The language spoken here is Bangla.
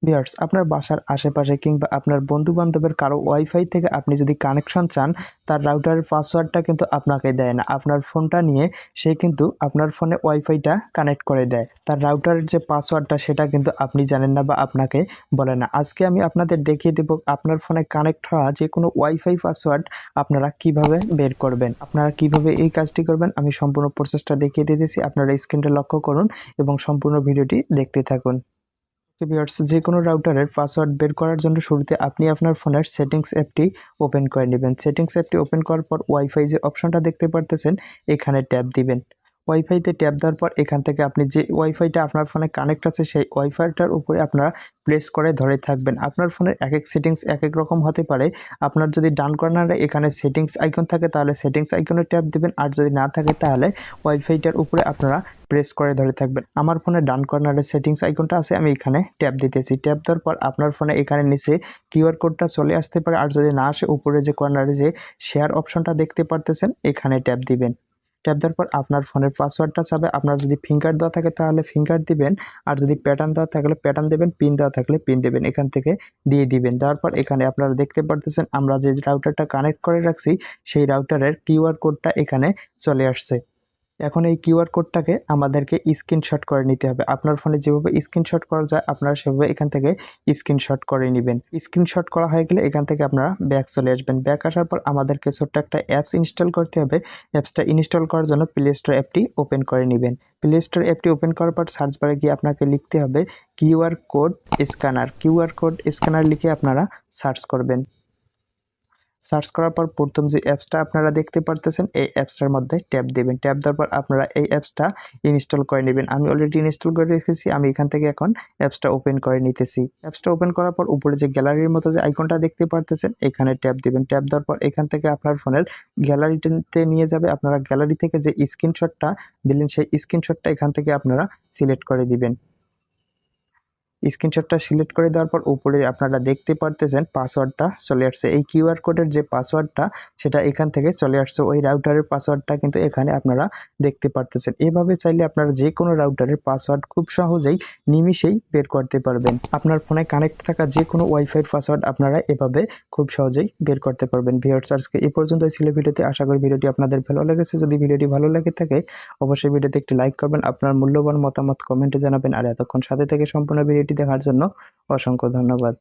ভিউয়ার্স, আপনার বাসার আশেপাশে কিংবা আপনার বন্ধু-বান্ধবের কারো ওয়াইফাই থেকে আপনি যদি কানেকশন চান, তার রাউটারের পাসওয়ার্ডটা কিন্তু আপনাকে দেয় না। আপনার ফোনটা নিয়ে সে কিন্তু আপনার ফোনে ওয়াইফাইটা কানেক্ট করে দেয়। তার রাউটারের যে পাসওয়ার্ডটা সেটা কিন্তু আপনি জানেন না বা আপনাকে বলে না। আজকে আমি আপনাদের দেখিয়ে দেব আপনার ফোনে কানেক্ট হওয়া যেকোনো ওয়াইফাই পাসওয়ার্ড আপনারা কিভাবে বের করবেন। আপনারা কিভাবে এই কাজটি করবেন আমি সম্পূর্ণ প্রসেসটা দেখিয়ে দিতেছি। আপনারা স্ক্রিনটা লক্ষ্য করুন এবং সম্পূর্ণ ভিডিওটি দেখতে থাকুন। ভিউয়ার্স, যে কোনো রাউটারের পাসওয়ার্ড বের করার জন্য শুরুতে আপনি আপনার ফোনের সেটিংস অ্যাপটি ওপেন করে নেবেন। সেটিংস অ্যাপটি ওপেন করার পর ওয়াইফাই যে অপশনটা দেখতে পারতেছেন এখানে ট্যাপ দিবেন। ওয়াইফাইতে ট্যাপ দেওয়ার পর এখান থেকে আপনি যে ওয়াইফাইটা আপনার ফোনে কানেক্ট আছে সেই ওয়াইফাইটার উপরে আপনারা প্রেস করে ধরে থাকবেন। আপনার ফোনের এক সেটিংস এক রকম হতে পারে। আপনার যদি ডান কর্নারে এখানে সেটিংস আইকন থাকে তাহলে সেটিংস আইকনে ট্যাপ দিবেন, আর যদি না থাকে তাহলে ওয়াইফাইটার উপরে আপনারা প্রেস করে ধরে থাকবেন। আমার ফোনে ডান কর্নারে সেটিংস আইকনটা আছে, আমি এখানে ট্যাপ দিতেছি। ট্যাপ দেওয়ার পর আপনার ফোনে এখানে নিচে কিউআর কোডটা চলে আসতে পারে, আর যদি না আসে উপরে যে কর্নারে যে শেয়ার অপশনটা দেখতে পারতেছেন এখানে ট্যাপ দিবেন। ট্যাপ দেওয়ার পর আপনার ফোনের পাসওয়ার্ডটা চাবে। আপনার যদি ফিঙ্গার দেওয়া থাকে তাহলে ফিঙ্গার দিবেন, আর যদি প্যাটার্ন দেওয়া থাকলে প্যাটার্ন দেবেন, পিন দেওয়া থাকলে পিন দেবেন। এখান থেকে দিয়ে দিবেন। দেওয়ার পর এখানে আপনারা দেখতে পারতেছেন আমরা যে রাউটারটা কানেক্ট করে রাখছি সেই রাউটারের কিউআর কোডটা এখানে চলে আসছে। এখন এই কিউআর কোডটাকে আমাদেরকে স্ক্রিনশট করে নিতে হবে। আপনার ফোনে যেভাবে স্ক্রিনশট করা যায় আপনারা সেভাবে এখান থেকে স্ক্রিনশট করে নেবেন। স্ক্রিনশট করা হয়ে গেলে এখান থেকে আপনারা ব্যাক চলে আসবেন। ব্যাক আসার পর আমাদেরকে ছোট্ট একটা অ্যাপস ইনস্টল করতে হবে। অ্যাপসটা ইনস্টল করার জন্য প্লে স্টোর অ্যাপটি ওপেন করে নেবেন। প্লে স্টোর অ্যাপটি ওপেন করার পর সার্চ বারে গিয়ে আপনাকে লিখতে হবে QR code scanner. QR code scanner লিখে আপনারা সার্চ করবেন। সার্চ করার পর প্রথম যে অ্যাপসটা আপনারা দেখতে পারতেছেন এই অ্যাপসটার মধ্যে ট্যাপ দিবেন। ট্যাপ দেওয়ার পর আপনারা এই অ্যাপসটা ইনস্টল করে নেবেন। আমি অলরেডি ইনস্টল করে রেখেছি, আমি এখান থেকে এখন অ্যাপসটা ওপেন করে নিতেছি। অ্যাপসটা ওপেন করার পর উপরে যে গ্যালারির মতো যে আইকনটা দেখতে পারতেছেন এখানে ট্যাপ দিবেন। ট্যাপ দেওয়ার পর এখান থেকে আপনার ফোনের গ্যালারিতে নিয়ে যাবে। আপনারা গ্যালারি থেকে যে স্ক্রিনশটটা দিলেন সেই স্ক্রিনশটটা এখান থেকে আপনারা সিলেক্ট করে দিবেন। স্ক্রিনশটটা সিলেক্ট করে দেওয়ার পর উপরে আপনারা দেখতে পারতেছেন পাসওয়ার্ডটা চলে আসছে। এই কিউআর কোডের যে পাসওয়ার্ডটা সেটা এখান থেকে চলে আসছে। ওই রাউটারের পাসওয়ার্ডটা কিন্তু এখানে আপনারা দেখতে পারতেছেন। এভাবে চাইলে আপনারা যে কোনো রাউটারের পাসওয়ার্ড খুব সহজেই নিমিষেই বের করতে পারবেন। আপনার ফোনে কানেক্ট থাকা যে কোনো ওয়াইফাইয়ের পাসওয়ার্ড আপনারা এভাবে খুব সহজেই বের করতে পারবেন। ভিউয়ার্স, আজকে এই পর্যন্তই ছিল ভিডিওতে। আশা করি ভিডিওটি আপনাদের ভালো লেগেছে। যদি ভিডিওটি ভালো লেগে থাকে অবশ্যই ভিডিওতে একটি লাইক করবেন, আপনার মূল্যবান মতামত কমেন্টে জানাবেন। আর এতক্ষণ সাথে থেকে সম্পূর্ণ ভিডিওটি দেখার জন্য অসংখ্য ধন্যবাদ।